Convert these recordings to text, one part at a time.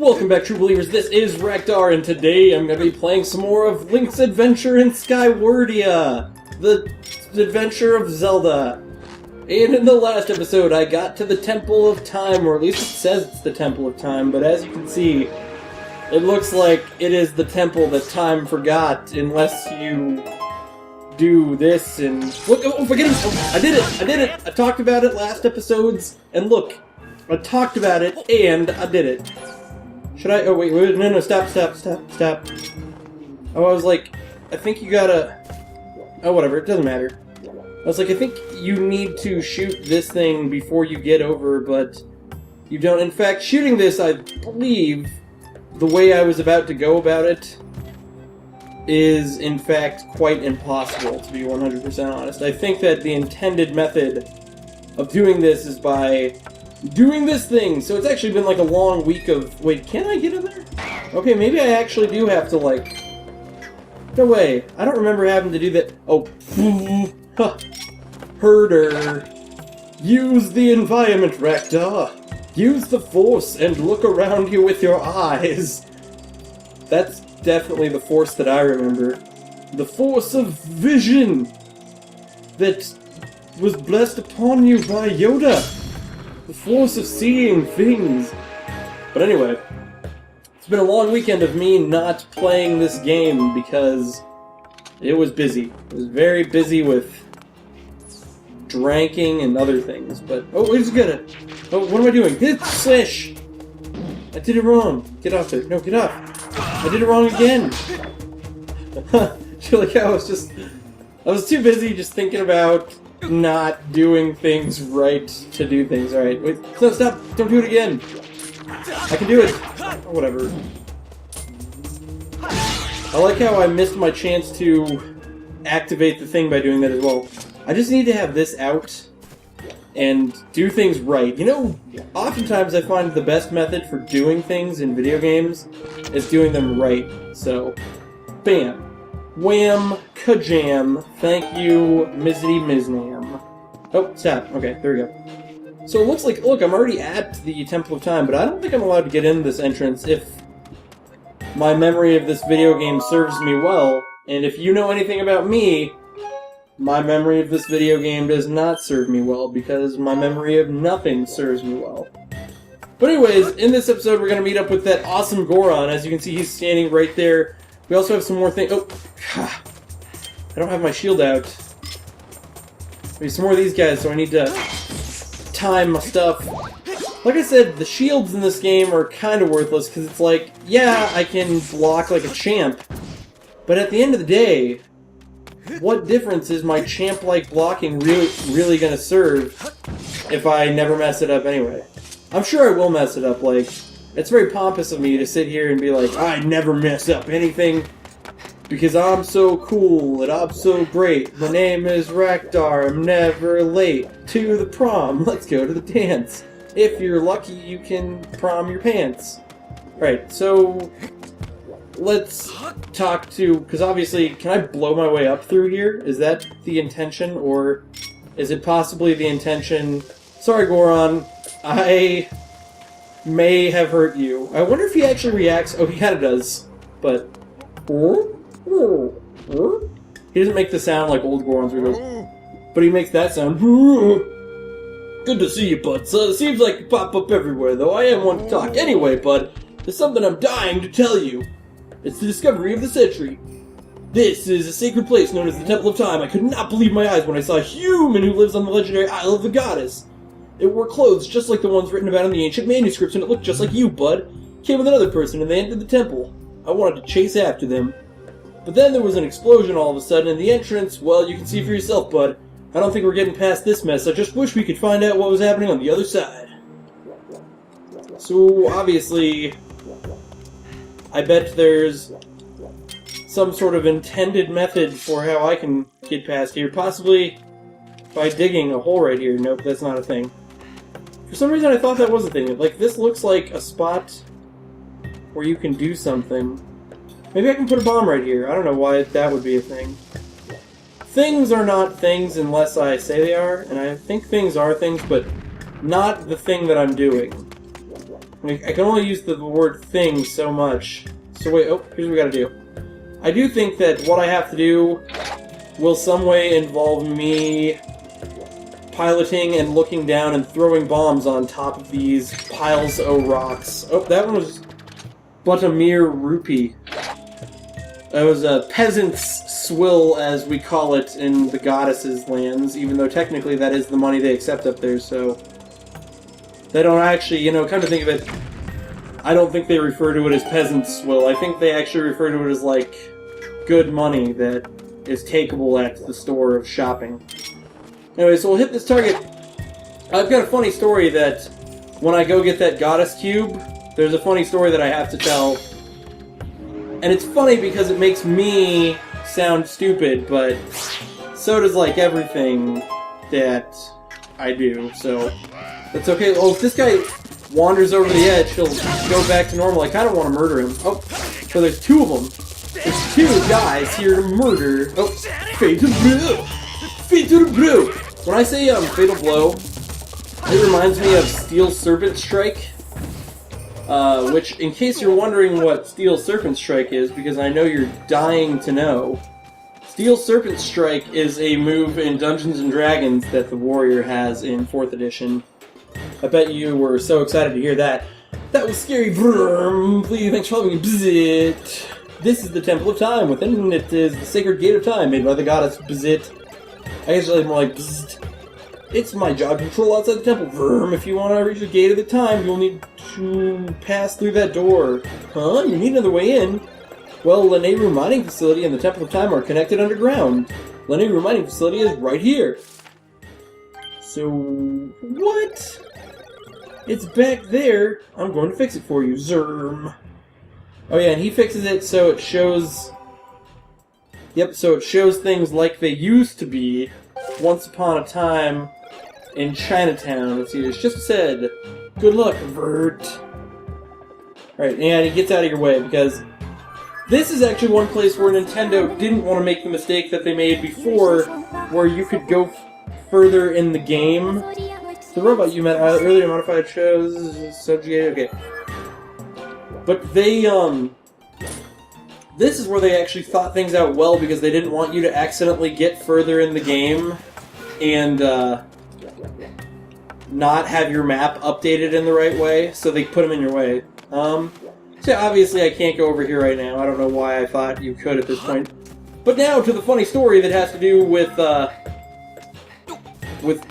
Welcome back, true believers. This is Rektar, and today I'm going to be playing some more of Link's Adventure in Skywardia, the adventure of Zelda. And in the last episode, I got to the Temple of Time, or at least it says it's the Temple of Time, but as you can see, it looks like it is the temple that time forgot, unless you do this and... Look, oh, forget it! Oh, I did it! I talked about it last episodes, and look, I talked about it, and I did it. Should I... Oh, wait, no, stop. Oh, I was like, I think you gotta... Oh, whatever, it doesn't matter. I was like, I think you need to shoot this thing before you get over, but you don't. In fact, shooting this, I believe, the way I was about to go about it is, in fact, quite impossible, to be 100% honest. I think that the intended method of doing this is by doing this thing. So it's actually been like a long week of... Wait, can I get in there? Okay, maybe I actually do have to, like... No way. I don't remember having to do that. Oh, huh. Herder. Use the environment, Rektar. Use the Force and look around you with your eyes. That's definitely the Force that I remember. The Force of Vision that was blessed upon you by Yoda. The Force of seeing things. But anyway, it's been a long weekend of me not playing this game because it was busy. It was very busy with drinking and other things. But, oh, we just got it. Oh, what am I doing? Swish! I did it wrong. Get off there. No, get off. I did it wrong again. I feel like I was too busy just thinking about not doing things right to do things. Alright, wait, no, stop! Don't do it again! I can do it! Oh, whatever. I like how I missed my chance to activate the thing by doing that as well. I just need to have this out and do things right. You know, oftentimes I find the best method for doing things in video games is doing them right. So, bam. Wham, kajam, thank you, Mizzity Miznam. Oh, stop. Okay, there we go. So it looks like, look, I'm already at the Temple of Time, but I don't think I'm allowed to get in this entrance if my memory of this video game serves me well. And if you know anything about me, my memory of this video game does not serve me well, because my memory of nothing serves me well. But anyways, in this episode we're going to meet up with that awesome Goron. As you can see, he's standing right there. We also have some more things. Oh, I don't have my shield out. There's some more of these guys, so I need to time my stuff. Like I said, the shields in this game are kind of worthless, because it's like, yeah, I can block like a champ, but at the end of the day, what difference is my champ-like blocking really going to serve if I never mess it up anyway? I'm sure I will mess it up, like... It's very pompous of me to sit here and be like, I never mess up anything because I'm so cool and I'm so great. My name is Rektar. I'm never late to the prom. Let's go to the dance. If you're lucky, you can prom your pants. Right, so let's talk to... Because obviously, can I blow my way up through here? Is that the intention, or is it possibly the intention... Sorry, Goron. I may have hurt you. I wonder if he actually reacts. Oh, he kind of does. But... He doesn't make the sound like old Gorons where he goes... But he makes that sound. Good to see you, bud. So it seems like you pop up everywhere, though. I am one to talk. Anyway, bud, there's something I'm dying to tell you. It's the discovery of the century. This is a sacred place known as the Temple of Time. I could not believe my eyes when I saw a human who lives on the legendary Isle of the Goddess. It wore clothes just like the ones written about in the ancient manuscripts, and it looked just like you, bud. Came with another person, and they entered the temple. I wanted to chase after them. But then there was an explosion all of a sudden, and the entrance, well, you can see for yourself, bud. I don't think we're getting past this mess. I just wish we could find out what was happening on the other side. So, obviously, I bet there's some sort of intended method for how I can get past here. Possibly by digging a hole right here. Nope, that's not a thing. For some reason I thought that was a thing. Like, this looks like a spot where you can do something. Maybe I can put a bomb right here. I don't know why that would be a thing. Things are not things unless I say they are, and I think things are things, but not the thing that I'm doing. I can only use the word thing so much. So wait, oh, here's what we gotta do. I do think that what I have to do will some way involve me piloting and looking down and throwing bombs on top of these piles of rocks. Oh, that one was but a mere rupee. That was a peasant's swill, as we call it in the goddesses' lands, even though technically that is the money they accept up there, so... They don't actually, you know, come to think of it, I don't think they refer to it as peasant's swill. I think they actually refer to it as, like, good money that is takeable at the store of shopping. Anyway, so we'll hit this target. I've got a funny story that when I go get that goddess cube, there's a funny story that I have to tell. And it's funny because it makes me sound stupid, but so does, like, everything that I do, so that's okay. Oh, if this guy wanders over the edge, he'll go back to normal. I kind of want to murder him. Oh, so there's two of them. There's two guys here to murder. Oh, fatal blow! Fatal blow! When I say fatal blow, it reminds me of Steel Serpent Strike. Which, in case you're wondering what Steel Serpent Strike is, because I know you're dying to know, Steel Serpent Strike is a move in Dungeons & Dragons that the Warrior has in 4th edition. I bet you were so excited to hear that. That was scary. Brrm. Please, thanks for helping me. Bzzzt. This is the Temple of Time. Within it is the Sacred Gate of Time, made by the goddess Bzzzt. I guess it's more like Bzzzt. It's my job to patrol outside the temple. Vrm. If you want to reach the gate of the time, you'll need to pass through that door. Huh? You need another way in? Well, Lanayru Mining Facility and the Temple of Time are connected underground. Lanayru Mining Facility is right here. So... what? It's back there. I'm going to fix it for you. Zerm. Oh yeah, and he fixes it so it shows... Yep, so it shows things like they used to be once upon a time in Chinatown. Let's see, it's just said, good luck, Vert. Alright, and he gets out of your way, because this is actually one place where Nintendo didn't want to make the mistake that they made before, where you could go further in the game. The robot you met earlier modified shows subjugated, okay. But they, this is where they actually thought things out well, because they didn't want you to accidentally get further in the game and not have your map updated in the right way, so they put them in your way. So obviously I can't go over here right now. I don't know why I thought you could at this point. But now to the funny story that has to do with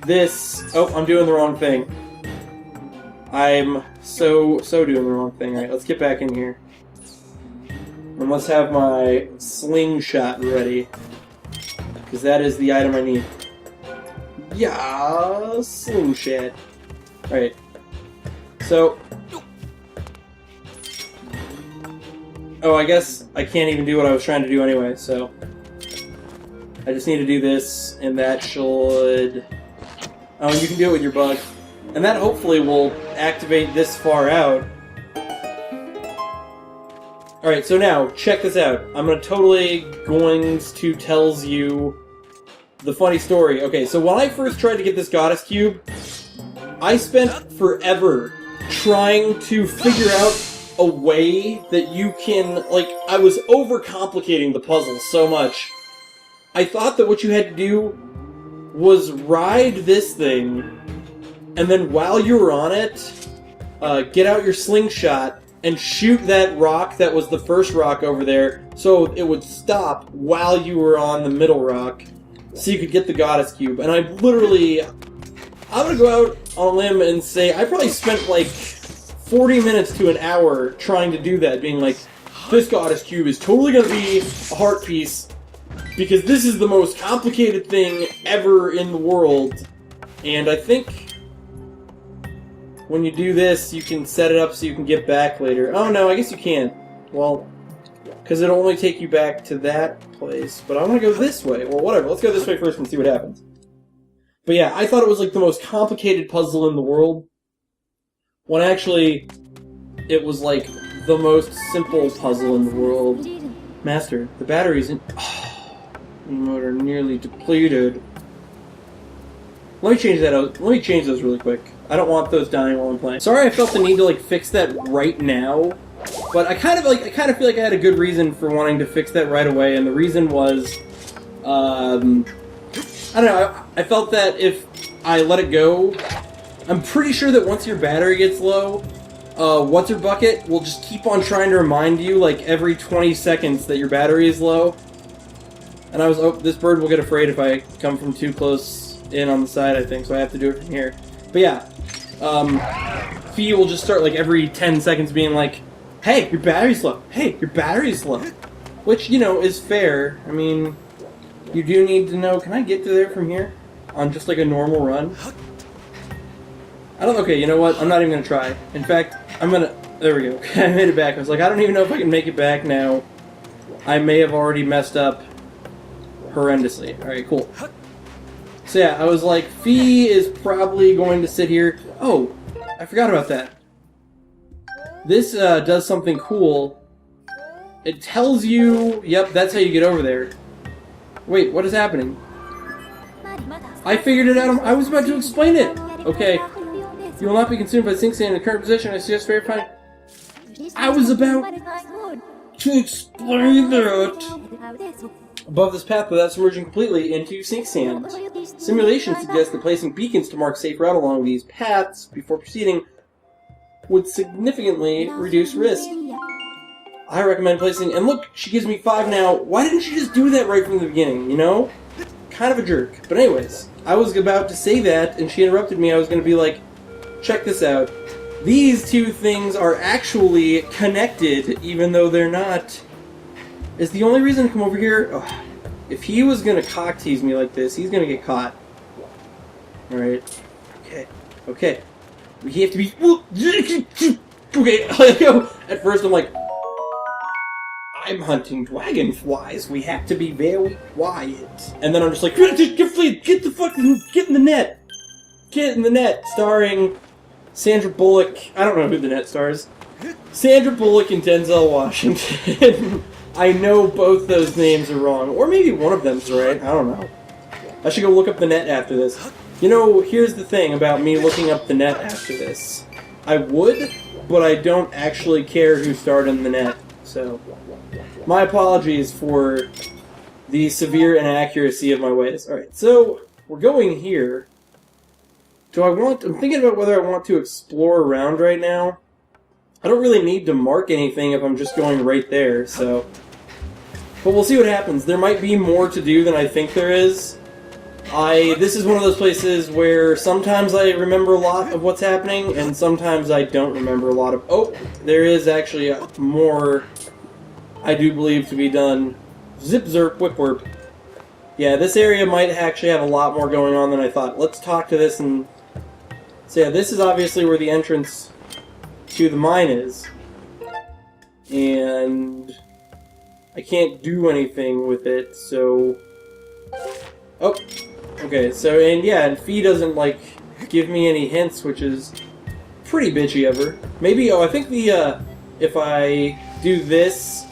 this. Oh, I'm doing the wrong thing. I'm so doing the wrong thing. Alright, let's get back in here. And let's have my slingshot ready. Because that is the item I need. Yeah, slingshot. Alright. So... oh, I guess I can't even do what I was trying to do anyway, so... I just need to do this, and that should... oh, you can do it with your bug. And that hopefully will activate this far out. Alright, so now, check this out. I'm totally going to tell you the funny story. Okay, so when I first tried to get this goddess cube, I spent forever trying to figure out a way that you can, like, I was overcomplicating the puzzle so much. I thought that what you had to do was ride this thing, and then while you were on it, get out your slingshot and shoot that rock that was the first rock over there, so it would stop while you were on the middle rock, so you could get the goddess cube. And I literally... I'm gonna go out on a limb and say I probably spent like 40 minutes to an hour trying to do that, being like, this goddess cube is totally gonna be a heart piece, because this is the most complicated thing ever in the world. And I think when you do this, you can set it up so you can get back later. Oh no, I guess you can't. Well, because it'll only take you back to that place. But I want to go this way. Well, whatever. Let's go this way first and see what happens. But yeah, I thought it was like the most complicated puzzle in the world, when actually it was like the most simple puzzle in the world. Master, the batteries in... oh, motor nearly depleted. Let me change that out. Let me change those really quick. I don't want those dying while I'm playing. Sorry I felt the need to like fix that right now. But I kind of feel like I had a good reason for wanting to fix that right away, and the reason was I don't know, I felt that if I let it go, I'm pretty sure that once your battery gets low, What's Her Bucket will just keep on trying to remind you, like, every 20 seconds that your battery is low. And I was, oh, this bird will get afraid if I come from too close in on the side, I think, so I have to do it from here. But yeah, Fee will just start, like, every 10 seconds being like, hey, your battery's low. Hey, your battery's low. Which, you know, is fair. I mean, you do need to know, can I get to there from here? On just, like, a normal run? Okay, you know what? I'm not even gonna try. In fact, there we go. I made it back. I was like, I don't even know if I can make it back now. I may have already messed up horrendously. Alright, cool. So yeah, I was like, Fee is probably going to sit here. Oh, I forgot about that. This does something cool. It tells you, yep, that's how you get over there. Wait, what is happening? I figured it out. I was about to explain it. Okay. You will not be consumed by sink sand in the current position. I suggest verifying. I was about to explain that. Above this path without submerging completely into sink sand. Simulations suggest that placing beacons to mark safe route along these paths before proceeding would significantly reduce risk. I recommend placing, and look, she gives me 5 now. Why didn't she just do that right from the beginning, you know? Kind of a jerk. But anyways, I was about to say that, and she interrupted me. I was going to be like, check this out. These two things are actually connected, even though they're not. Is the only reason to come over here? Oh, if he was going to cock tease me like this, he's going to get caught. Alright. Okay. Okay. We have to be... Okay, at first I'm like, I'm hunting dragonflies. We have to be very quiet. And then I'm just like, get the fucking... Get in the net. Get in the net. Starring Sandra Bullock. I don't know who the net stars. Sandra Bullock and Denzel Washington. I know both those names are wrong. Or maybe one of them's right. I don't know. I should go look up the net after this. You know, here's the thing about me looking up the net after this. I would, but I don't actually care who starred in the net. So, my apologies for the severe inaccuracy of my ways. Alright, so, we're going here. I'm thinking about whether I want to explore around right now. I don't really need to mark anything if I'm just going right there, so... But we'll see what happens. There might be more to do than I think there is. This is one of those places where sometimes I remember a lot of what's happening, and sometimes I don't remember a lot of... Oh, there is actually more, I do believe, to be done. Zip, zerp, whip, whip. Yeah, this area might actually have a lot more going on than I thought. Let's talk to this and... So yeah, this is obviously where the entrance to the mine is. And... I can't do anything with it, so... Oh! Okay, so, and yeah, and Fee doesn't, like, give me any hints, which is pretty bitchy of her. Maybe, oh, I think the, if I do this,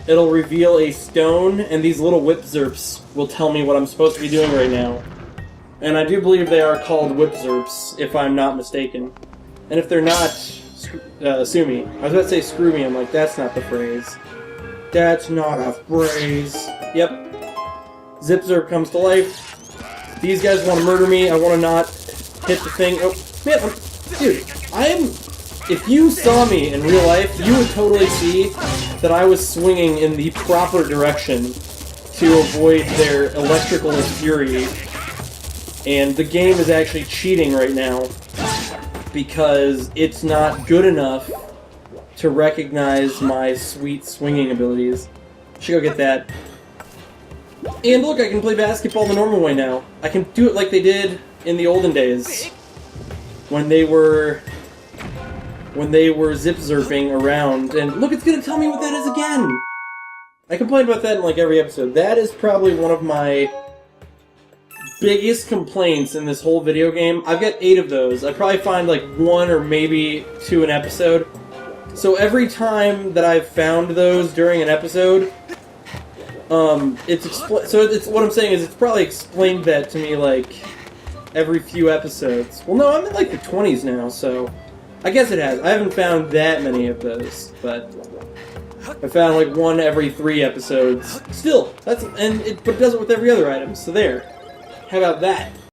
it'll reveal a stone, and these little whip zerps will tell me what I'm supposed to be doing right now. And I do believe they are called whip zerps, if I'm not mistaken. And if they're not, sue me. I was about to say screw me, I'm like, that's not the phrase. That's not a phrase. Yep. Zip zerp comes to life. These guys want to murder me. I want to not hit the thing. Oh, man, dude, if you saw me in real life, you would totally see that I was swinging in the proper direction to avoid their electrical fury. And the game is actually cheating right now because it's not good enough to recognize my sweet swinging abilities. Should go get that. And look, I can play basketball the normal way now. I can do it like they did in the olden days. When they were zip zerping around. And look, it's gonna tell me what that is again! I complain about that in like every episode. That is probably one of my biggest complaints in this whole video game. I've got 8 of those. I probably find like 1 or maybe 2 an episode. So every time that I've found those during an episode, what I'm saying is it's probably explained that to me like every few episodes. Well, no, I'm in like the 20s now, so I guess it has. I haven't found that many of those, but I found like one every 3 episodes. Still, but it does it with every other item. So there. How about that?